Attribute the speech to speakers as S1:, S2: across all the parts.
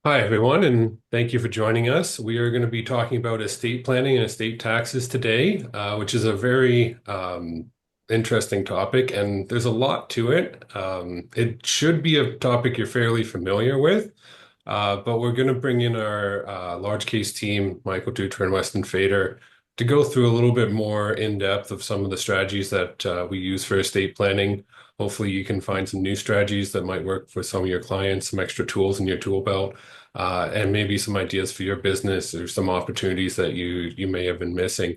S1: Hi, everyone, and thank you for joining us. We are going to be talking about estate planning and estate taxes today, which is a very interesting topic, and there's a lot to it. It should be a topic you're fairly familiar with, but we're going to bring in our large case team, Michael and Weston Fader, to go through a little bit more in depth of some of the strategies that we use for estate planning. Hopefully, you can find some new strategies that might work for some of your clients, some extra tools in your tool belt, and maybe some ideas for your business or some opportunities that you may have been missing.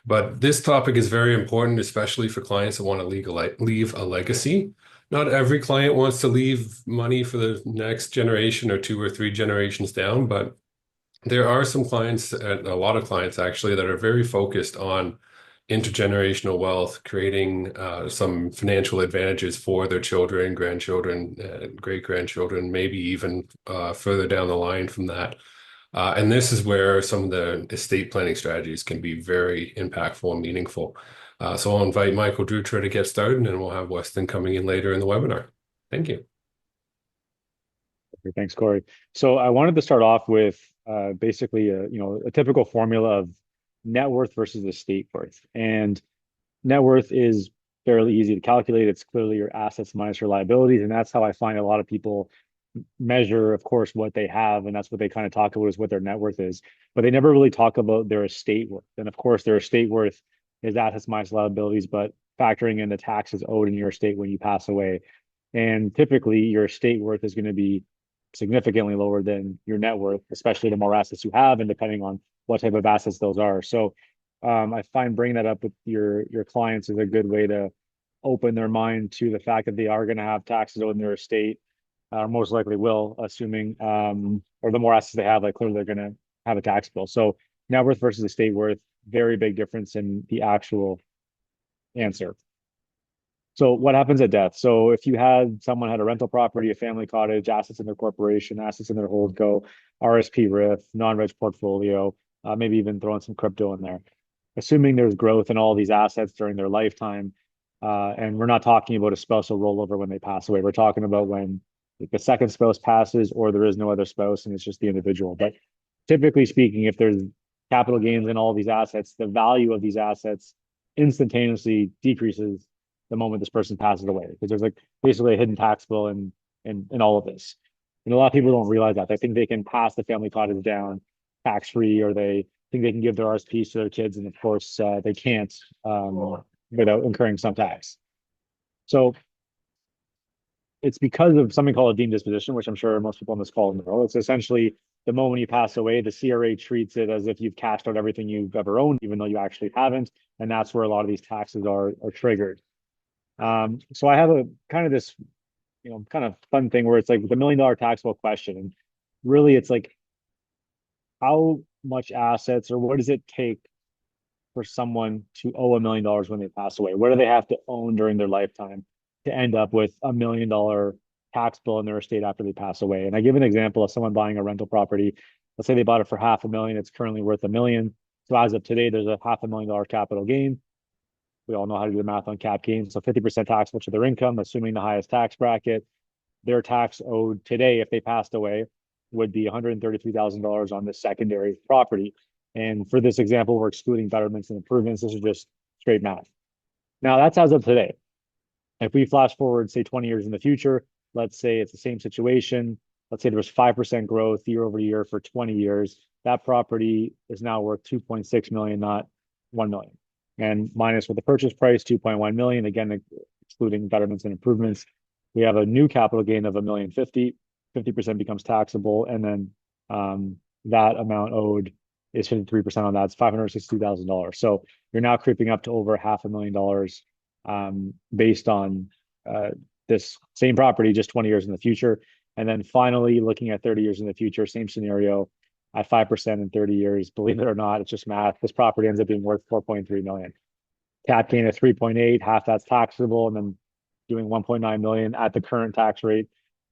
S1: But this topic is very important, especially for clients that want to leave a legacy. Not every client wants to leave money for the next generation or two or three generations down, but there are some clients, a lot of clients actually, that are very focused on intergenerational wealth, creating some financial advantages for their children, grandchildren, great-grandchildren, maybe even further down the line from that. And this is where some of the estate planning strategies can be very impactful and meaningful. So I'll invite Michael Dutra to get started, and then we'll have Weston coming in later in the webinar. Thank you.
S2: Okay, thanks, Corey. So I wanted to start off with basically a typical formula of net worth versus estate worth. And net worth is fairly easy to calculate. It's clearly your assets minus your liabilities, and that's how I find a lot of people measure, of course, what they have, and that's what they kind of talk about is what their net worth is. But they never really talk about their estate worth. And of course, their estate worth is assets minus liabilities, but factoring in the taxes owed in your estate when you pass away. And typically, your estate worth is going to be significantly lower than your net worth, especially the more assets you have, and depending on what type of assets those are. So, I find bringing that up with your clients is a good way to open their mind to the fact that they are going to have taxes owed in their estate, or most likely will, assuming or the more assets they have, like clearly they're going to have a tax bill. So net worth versus estate worth, very big difference in the actual answer. So what happens at death? So if you had someone had a rental property, a family cottage, assets in their corporation, assets in their holdco, RSP RIF, non-reg portfolio, maybe even throwing some crypto in there. Assuming there's growth in all these assets during their lifetime, and we're not talking about a spousal rollover when they pass away. We're talking about when like, the second spouse passes or there is no other spouse and it's just the individual. But typically speaking, if there's capital gains in all these assets, the value of these assets instantaneously decreases the moment this person passes away because there's like basically a hidden tax bill in all of this. And a lot of people don't realize that. They think they can pass the family cottage down tax free, or they think they can give their RSPs to their kids, and of course they can't without incurring some tax. So it's because of something called a deemed disposition, which I'm sure most people on this call know. It's essentially the moment you pass away, the CRA treats it as if you've cashed out everything you've ever owned, even though you actually haven't, and that's where a lot of these taxes are triggered. So I have a kind of this, kind of fun thing where it's like the $1 million taxable question. And really it's like how much assets or what does it take for someone to owe $1 million when they pass away? What do they have to own during their lifetime to end up with $1 million tax bill in their estate after they pass away? And I give an example of someone buying a rental property. Let's say they bought it for 500,000. It's currently worth 1 million. So as of today, there's a $500,000 capital gain. We all know how to do the math on cap gains. So 50% taxable to their income, assuming the highest tax bracket. Their tax owed today, if they passed away, would be $133,000 on this secondary property. And for this example, we're excluding betterments and improvements. This is just straight math. Now, that's as of today. If we flash forward, say 20 years in the future, let's say it's the same situation. Let's say there was 5% growth year over year for 20 years. That property is now worth 2.6 million, not 1 million. And minus with the purchase price, 2.1 million, again, excluding betterments and improvements, we have a new capital gain of 1,050,000. 50% becomes taxable, and then that amount owed is 53% on that. It's $562,000. So you're now creeping up to over $500,000 based on this same property just 20 years in the future. And then finally, looking at 30 years in the future, same scenario at 5% in 30 years. Believe it or not, it's just math. This property ends up being worth 4.3 million. Cap gain at 3.8, half that's taxable, and then doing 1.9 million at the current tax rate,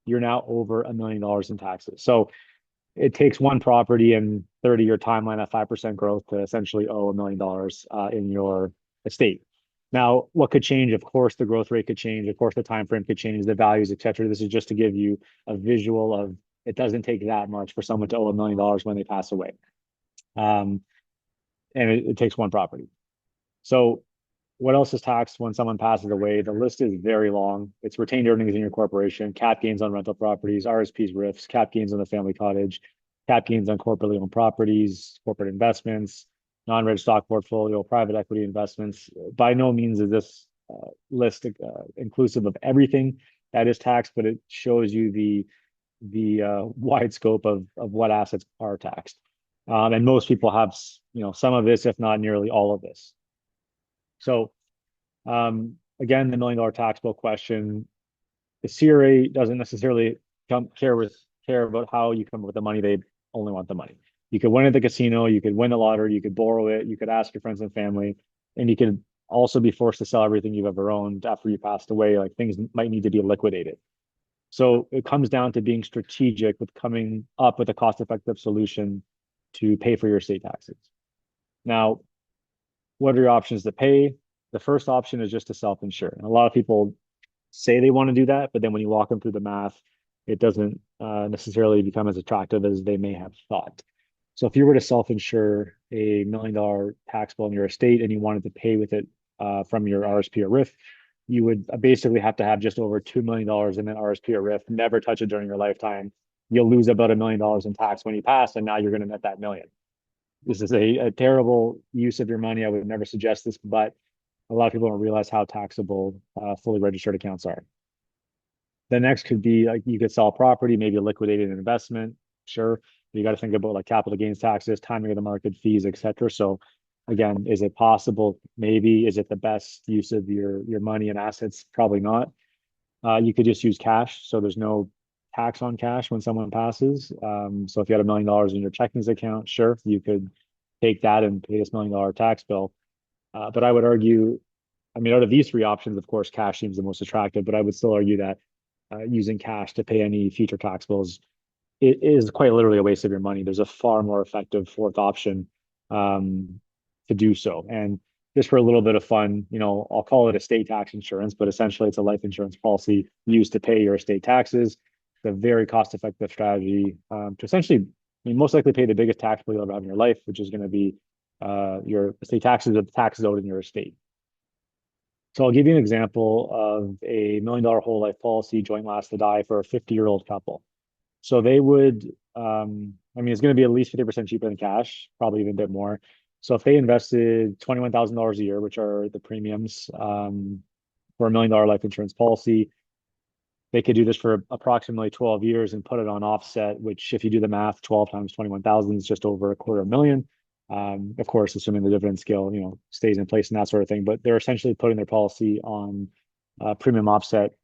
S2: you're now over $1 million in taxes. So it takes one property and 30-year timeline at 5% growth to essentially owe $1 million in your estate. Now, what could change? Of course, the growth rate could change. Of course, the time frame could change, the values, et cetera. This is just to give you a visual of It doesn't take that much for someone to owe $1 million when they pass away. Um, and it takes one property. So what else is taxed when someone passes away? The list is very long. It's retained earnings in your corporation, cap gains on rental properties, RSPs, RIFs, cap gains on the family cottage, cap gains on corporately owned properties, corporate investments, non-reg stock portfolio, private equity investments. By no means is this list inclusive of everything that is taxed, but it shows you the wide scope of what assets are taxed. And most people have, some of this, if not nearly all of this. So again, the $1 million tax bill question, the CRA doesn't necessarily care about how you come up with the money. They only want the money. You could win at the casino, you could win the lottery, you could borrow it, you could ask your friends and family, and you could also be forced to sell everything you've ever owned after you passed away. Like things might need to be liquidated. So it comes down to being strategic with coming up with a cost-effective solution to pay for your state taxes. Now, what are your options to pay? The first option is just to self-insure. And a lot of people say they want to do that, but then when you walk them through the math, it doesn't necessarily become as attractive as they may have thought. So if you were to self-insure a $1 million tax bill in your estate and you wanted to pay with it from your RSP or RIF, you would basically have to have just over $2 million in an RSP or RIF, never touch it during your lifetime. You'll lose about $1 million in tax when you pass, and now you're going to net that million. This is a terrible use of your money. I would never suggest this, but a lot of people don't realize how taxable fully registered accounts are. The next could be like you could sell property, maybe liquidate an investment. Sure. You got to think about like capital gains taxes, timing of the market, fees, etc. So again, is it possible? Maybe. Is it the best use of your money and assets? Probably not. You could just use cash. So there's no tax on cash when someone passes. So if you had $1 million in your checkings account, sure, you could take that and pay this $1 million tax bill. But I would argue, I mean, out of these three options, of course, cash seems the most attractive, but I would still argue that using cash to pay any future tax bills, it is quite literally a waste of your money. There's a far more effective fourth option um, to do so. And just for a little bit of fun, I'll call it estate tax insurance, but essentially it's a life insurance policy used to pay your estate taxes. It's a very cost-effective strategy to essentially, I mean, most likely pay the biggest tax bill you'll ever have in your life, which is going to be your estate taxes or the taxes owed in your estate. So I'll give you an example of a $1 million whole life policy, joint last to die for a 50-year-old couple. So they would, I mean, it's going to be at least 50% cheaper than cash, probably even a bit more. So if they invested $21,000 a year, which are the premiums for a $1 million life insurance policy, they could do this for approximately 12 years and put it on offset, which if you do the math, 12 times 21,000 is just over $250,000. Of course, assuming the dividend scale, stays in place and that sort of thing, but they're essentially putting their policy on premium offset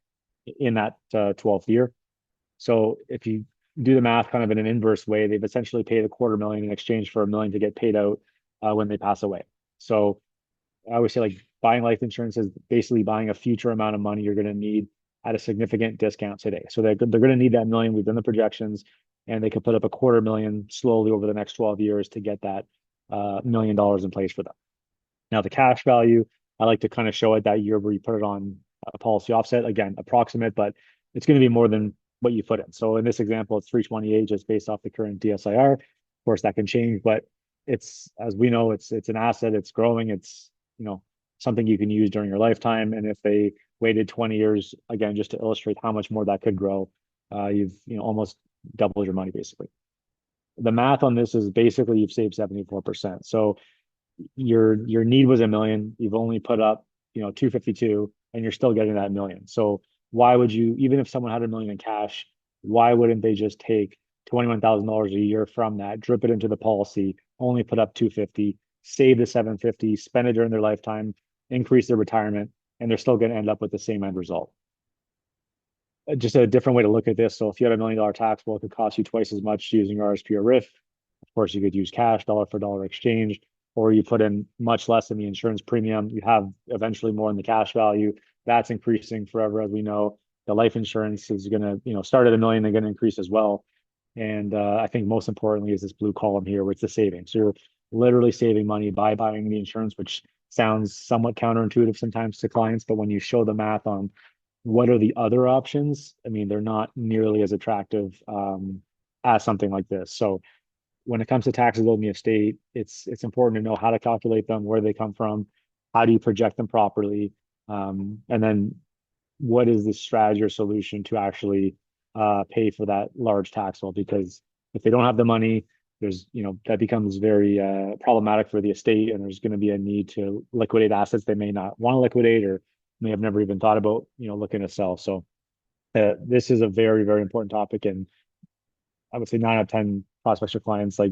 S2: in that 12th year. So if you do the math kind of in an inverse way, they've essentially paid $250,000 in exchange for $1 million to get paid out when they pass away. So I always say like buying life insurance is basically buying a future amount of money you're going to need at a significant discount today. So they're going to need that million. We've done the projections, and they could put up $250,000 slowly over the next 12 years to get that $1 million in place for them. Now, the cash value, I like to kind of show it that year where you put it on a policy offset. Again, approximate, but it's going to be more than what you put in. So in this example, it's 328 just based off the current DSIR. Of course, that can change, but it's, as we know, it's an asset. It's growing. It's something you can use during your lifetime. And if they waited 20 years, again, just to illustrate how much more that could grow, you've almost doubled your money basically. The math on this is basically you've saved 74%. So your need was $1 million. You've only put up 252, and you're still getting that $1 million. So why would you, even if someone had $1 million in cash, why wouldn't they just take $21,000 a year from that, drip it into the policy, only put up 250, save the 750, spend it during their lifetime, increase their retirement, and they're still going to end up with the same end result. Just a different way to look at this. So if you had $1 million tax bill, it could cost you twice as much using RSP or RIF. Of course, you could use cash, dollar for dollar exchange, or you put in much less in the insurance premium. You have eventually more in the cash value. That's increasing forever, as we know. The life insurance is going to, start at $1 million, they're going to increase as well. And I think most importantly is this blue column here, which is the savings. So you're literally saving money by buying the insurance, which sounds somewhat counterintuitive sometimes to clients, but when you show the math on what are the other options, I mean, they're not nearly as attractive as something like this. So when it comes to taxes owed in the estate, it's important to know how to calculate them, where they come from, how do you project them properly, and then what is the strategy or solution to actually pay for that large tax bill? Because if they don't have the money, there's, that becomes very problematic for the estate, and there's going to be a need to liquidate assets they may not want to liquidate or may have never even thought about, looking to sell. So this is a very, very important topic, and I would say 9 out of 10 prospects or clients, like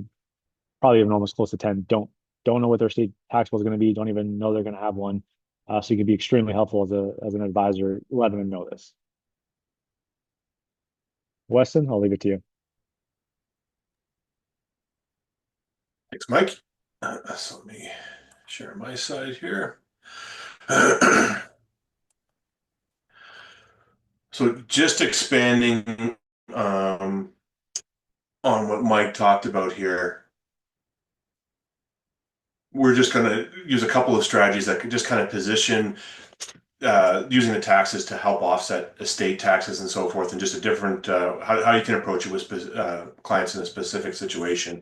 S2: probably even almost close to 10, don't know what their state tax bill is going to be, don't even know they're going to have one. So you can be extremely helpful as an advisor, letting them know this. Weston, I'll leave it to you.
S1: Thanks, Mike. So let me share my side here. So just expanding um, on what Mike talked about here, we're just going to use a couple of strategies that could just kind of position using the taxes to help offset estate taxes and so forth, and just a different how you can approach it with clients in a specific situation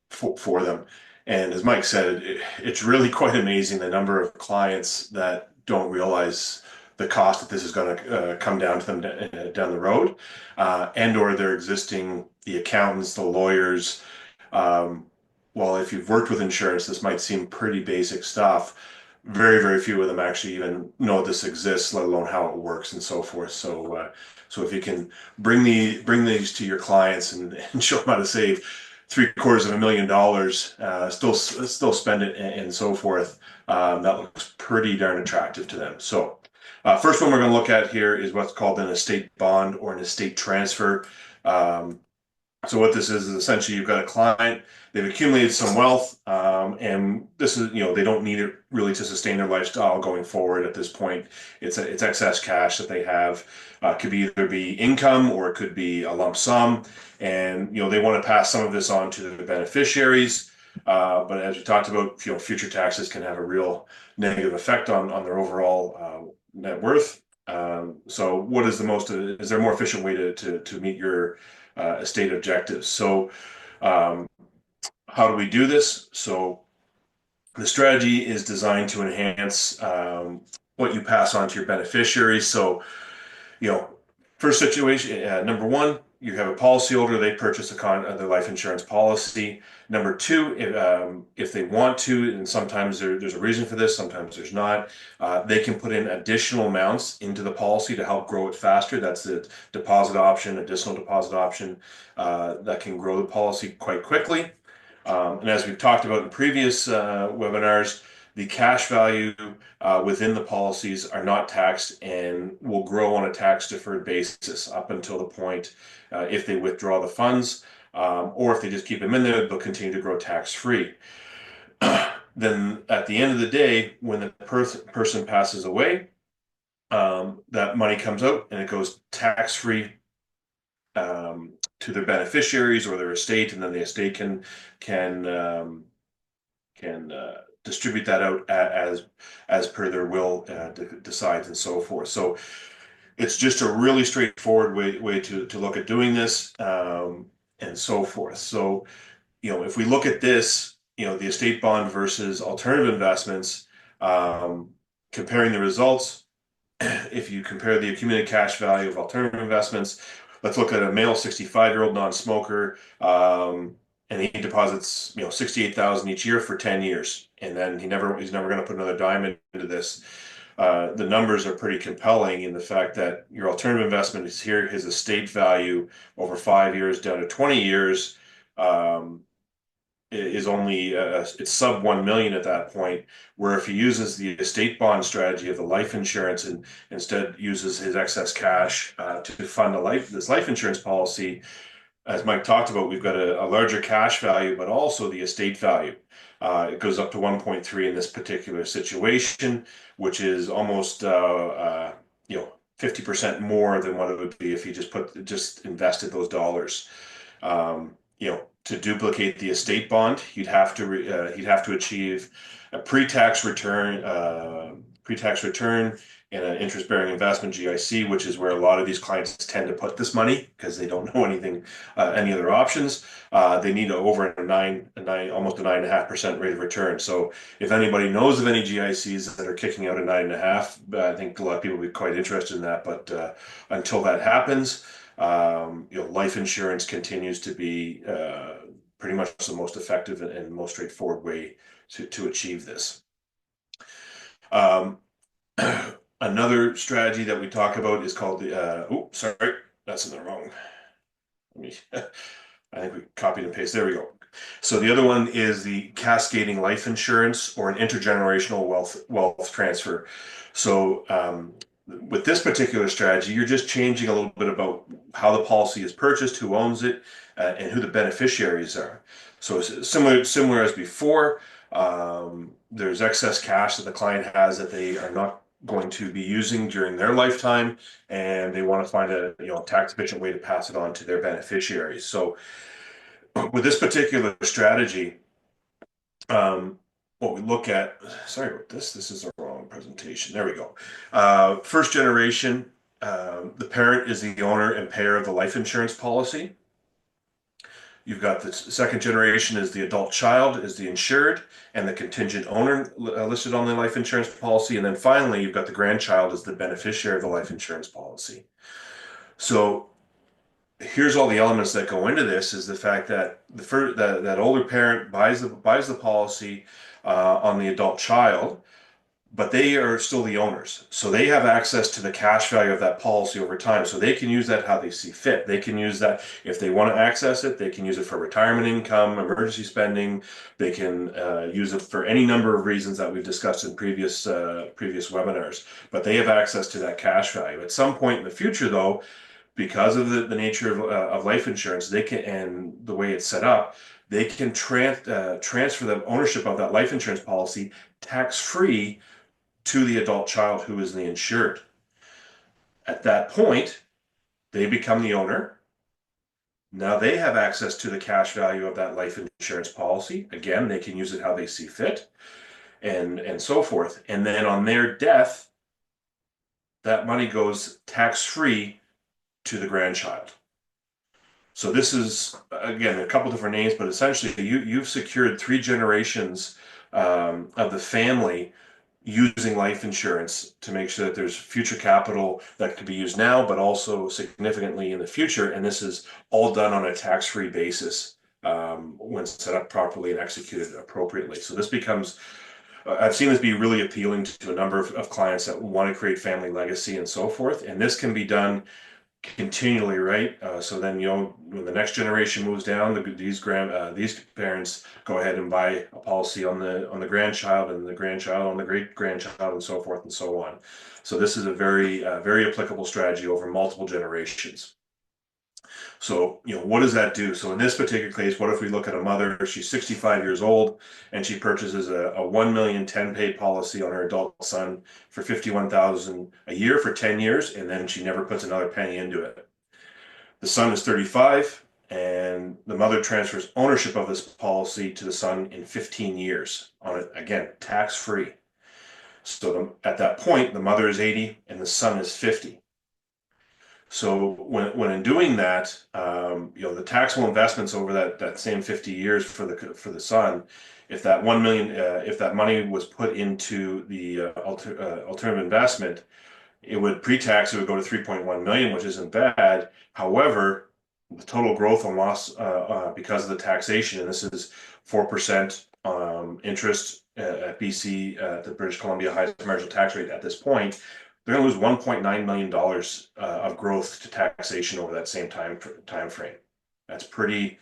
S1: for them. And as Mike said, it's really quite amazing the number of clients that don't realize the cost that this is going to come down to them down the road, and or their existing, the accountants, the lawyers. Um, well, if you've worked with insurance, this might seem pretty basic stuff. Very, very few of them actually even know this exists, let alone how it works and so forth. So if you can bring these to your clients and show them how to save $750,000, still spend it and so forth, that looks pretty darn attractive to them. So, first one we're going to look at here is what's called an estate bond or an estate transfer. Um, so what this is essentially you've got a client, they've accumulated some wealth, and this is, they don't need it really to sustain their lifestyle going forward at this point. It's excess cash that they have. Could be either be income or it could be a lump sum, and they want to pass some of this on to the beneficiaries. But as we talked about, future taxes can have a real negative effect on their overall net worth. So what is is there a more efficient way to meet your estate objectives? So, how do we do this? So, the strategy is designed to enhance what you pass on to your beneficiaries. So, you know, first situation, number one, you have a policyholder, they purchase their life insurance policy. Number two, if they want to, and sometimes there's a reason for this, sometimes there's not, they can put in additional amounts into the policy to help grow it faster. That's the deposit option, additional deposit option, that can grow the policy quite quickly. And as we've talked about in previous webinars, the cash value within the policies are not taxed and will grow on a tax deferred basis up until the point if they withdraw the funds, or if they just keep them in there, they'll continue to grow tax free. Then at the end of the day, when the person passes away, that money comes out and it goes tax free to their beneficiaries or their estate, and then the estate can distribute that out as per their will decides and so forth. So it's just a really straightforward way to look at doing this, and so forth. So if we look at this, the estate bond versus alternative investments, comparing the results. If you compare the accumulated cash value of alternative investments, let's look at a male 65-year-old non-smoker, and he deposits 68,000 each year for 10 years, and then he's never going to put another dime into this. The numbers are pretty compelling in the fact that your alternative investment is here, his estate value over 5 years down to 20 years, is only it's sub 1 million at that point, where if he uses the estate bond strategy of the life insurance and instead uses his excess cash to fund this life insurance policy, as Mike talked about, we've got a larger cash value, but also the estate value. It goes up to 1.3 in this particular situation, which is almost 50% more than what it would be if he just invested those dollars. To duplicate the estate bond, he'd have to achieve a pre-tax return
S3: in an interest-bearing investment, GIC, which is where a lot of these clients tend to put this money because they don't know anything, any other options. They need over almost a 9.5% rate of return. So if anybody knows of any GICs that are kicking out a 9.5, I think a lot of people will be quite interested in that. But until that happens, life insurance continues to be pretty much the most effective and most straightforward way to achieve this. Um, Another strategy that we talk about is called sorry, that's in the wrong. Let me, I think we copied and pasted. There we go. So the other one is the cascading life insurance or an intergenerational wealth transfer. So with this particular strategy, you're just changing a little bit about how the policy is purchased, who owns it, and who the beneficiaries are. So it's similar as before. There's excess cash that the client has that they are not going to be using during their lifetime, and they want to find a tax efficient way to pass it on to their beneficiaries. So with this particular strategy, what we look at, sorry about this, this is the wrong presentation. There we go. First generation, the parent is the owner and payer of the life insurance policy. You've got the second generation is the adult child is the insured and the contingent owner listed on the life insurance policy. And then finally, you've got the grandchild as the beneficiary of the life insurance policy. So here's all the elements that go into this is the fact that that older parent buys the policy on the adult child, but they are still the owners. So they have access to the cash value of that policy over time. So they can use that how they see fit. They can use that if they want to access it, they can use it for retirement income, emergency spending. They can use it for any number of reasons that we've discussed in previous webinars. But they have access to that cash value. At some point in the future, though, because of the nature of life insurance, they can, and the way it's set up, they can transfer the ownership of that life insurance policy tax-free to the adult child who is the insured. At that point, they become the owner. Now they have access to the cash value of that life insurance policy. Again, they can use it how they see fit and so forth. And then on their death, that money goes tax-free to the grandchild. So this is, again, a couple different names, but essentially you've secured 3 generations of the family using life insurance to make sure that there's future capital that could be used now, but also significantly in the future. And this is all done on a tax-free basis when set up properly and executed appropriately. So this becomes, I've seen this be really appealing to a number of clients that want to create family legacy and so forth. And this can be done continually, right? So then, when the next generation moves down, these parents go ahead and buy a policy on the grandchild, and the grandchild on the great grandchild, and so forth and so on. So this is a very applicable strategy over multiple generations. So, what does that do? So in this particular case, what if we look at a mother, she's 65 years old, and she purchases a 1 million 10-pay policy on her adult son for 51,000 a year for 10 years, and then she never puts another penny into it. The son is 35, and the mother transfers ownership of this policy to the son in 15 years on it, again, tax-free. So at that point, the mother is 80 and the son is 50. So when in doing that, the taxable investments over that same 50 years for the son, if that 1 million, if that money was put into the alternative investment, it would pre-tax, it would go to 3.1 million, which isn't bad. However, the total growth and loss because of the taxation, and this is 4% interest at BC, the British Columbia highest marginal tax rate at this point, they're going to lose $1.9 million of growth to taxation over that same time frame. That's pretty.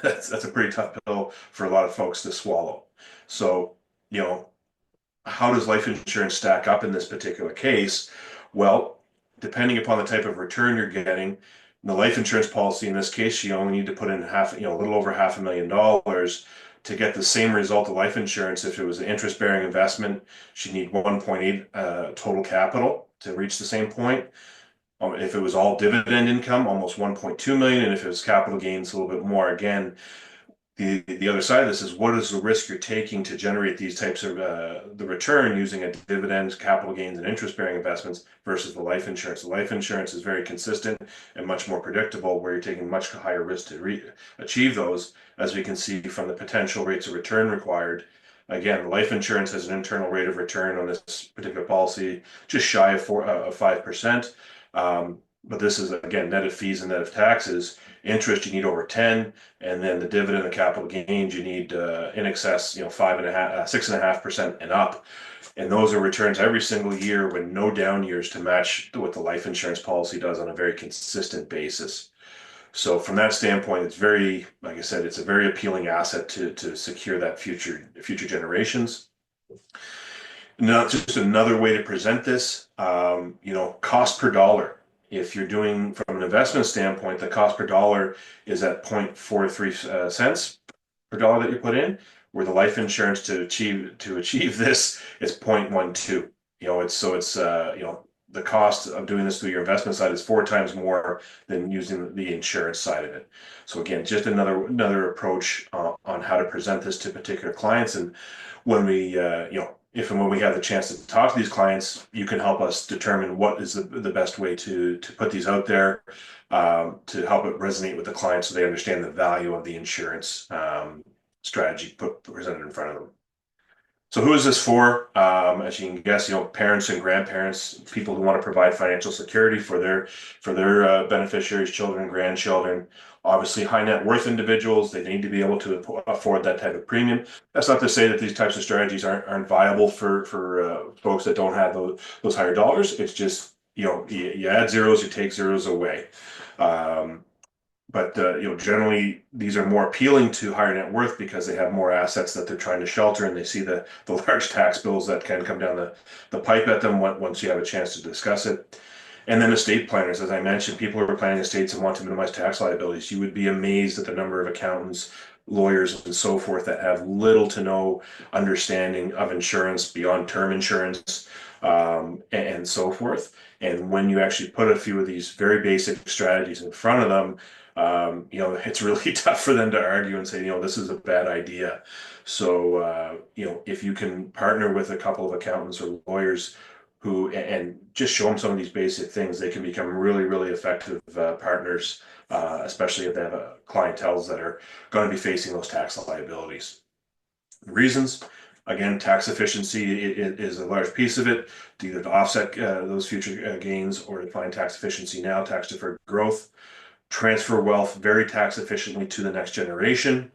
S3: That's a pretty tough pill for a lot of folks to swallow. So, how does life insurance stack up in this particular case? Well, depending upon the type of return you're getting, the life insurance policy in this case, you only need to put in a little over $500,000 to get the same result of life insurance. If it was an interest-bearing investment, she'd need 1.8 total capital to reach the same point. If it was all dividend income, almost 1.2 million, and if it was capital gains, a little bit more. Again, The other side of this is what is the risk you're taking to generate these types of the return using a dividends, capital gains, and interest-bearing investments versus the life insurance. The life insurance is very consistent and much more predictable, where you're taking much higher risk to achieve those, as we can see from the potential rates of return required. Again, life insurance has an internal rate of return on this particular policy just shy of 5%. But this is again net of fees and net of taxes. Interest you need over 10, and then the dividend and capital gains you need in excess, 5.5, 6.5% and up. And those are returns every single year with no down years to match what the life insurance policy does on a very consistent basis. So from that standpoint, it's very, like I said, it's a very appealing asset to secure that future generations. Now, just another way to present this, cost per dollar. If you're doing from an investment standpoint, the cost per dollar is at 0.43 cents per dollar that you put in, where the life insurance to achieve this is 0.12. The cost of doing this through your investment side is 4 times more than using the insurance side of it. So again, just another approach on how to present this to particular clients. And when we if and when we have the chance to talk to these clients, you can help us determine what is the best way to put these out there to help it resonate with the clients so they understand the value of the insurance strategy presented in front of them. So who is this for? As you can guess, parents and grandparents, people who want to provide financial security for their beneficiaries, children, grandchildren. Obviously, high net worth individuals, they need to be able to afford that type of premium. That's not to say that these types of strategies aren't viable for folks that don't have those higher dollars. It's just, you add zeros, you take zeros away. But generally these are more appealing to higher net worth because they have more assets that they're trying to shelter, and they see the large tax bills that can come down the pipe at them once you have a chance to discuss it. And then estate planners, as I mentioned, people who are planning estates and want to minimize tax liabilities. You would be amazed at the number of accountants, lawyers, and so forth that have little to no understanding of insurance beyond term insurance, and so forth. And when you actually put a few of these very basic strategies in front of them, it's really tough for them to argue and say, this is a bad idea. So, if you can partner with a couple of accountants or lawyers who, and just show them some of these basic things, they can become really, really effective partners, especially if they have clientels that are going to be facing those tax liabilities. The reasons, again, tax efficiency is a large piece of it, either to offset those future gains or to find tax efficiency now, tax deferred growth. Transfer wealth very tax efficiently to the next generation.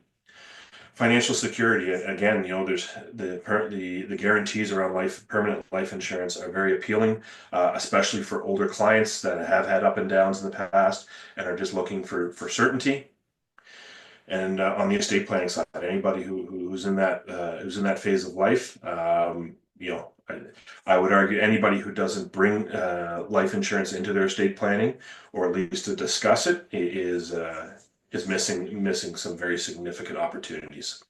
S3: Financial security, again, there's the guarantees around permanent life insurance are very appealing, especially for older clients that have had up and downs in the past and are just looking for certainty. And on the estate planning side, anybody who's in that phase of life, I would argue anybody who doesn't bring life insurance into their estate planning, or at least to discuss it, is missing some very significant opportunities.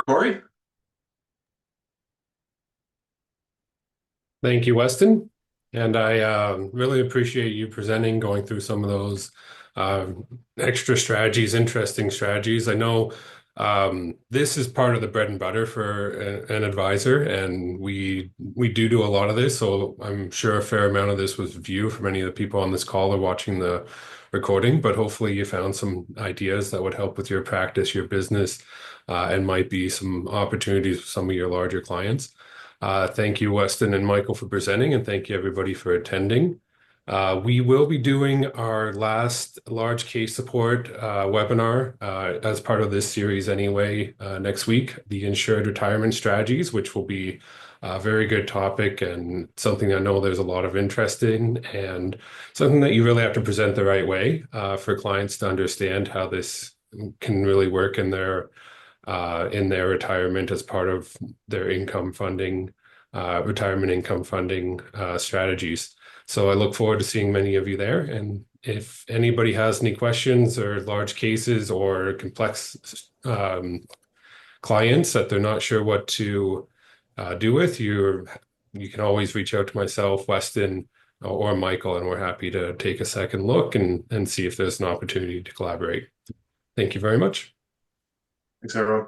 S3: Corey?
S1: Thank you, Weston. And I really appreciate you presenting, going through some of those extra strategies, interesting strategies. I know this is part of the bread and butter for an advisor, and we do a lot of this. So I'm sure a fair amount of this was viewed for many of the people on this call or watching the recording, but hopefully you found some ideas that would help with your practice, your business, and might be some opportunities with some of your larger clients. Thank you, Weston and Michael, for presenting, and thank you, everybody, for attending. We will be doing our last large case support webinar as part of this series anyway next week, the Insured Retirement Strategies, which will be a very good topic and something I know there's a lot of interest in, and something that you really have to present the right way for clients to understand how this can really work in their retirement as part of their income funding, retirement income funding strategies. So I look forward to seeing many of you there. And if anybody has any questions or large cases or complex clients that they're not sure what to do with, you can always reach out to myself, Weston, or Michael, and we're happy to take a second look and see if there's an opportunity to collaborate. Thank you very much.
S3: Thanks, everyone.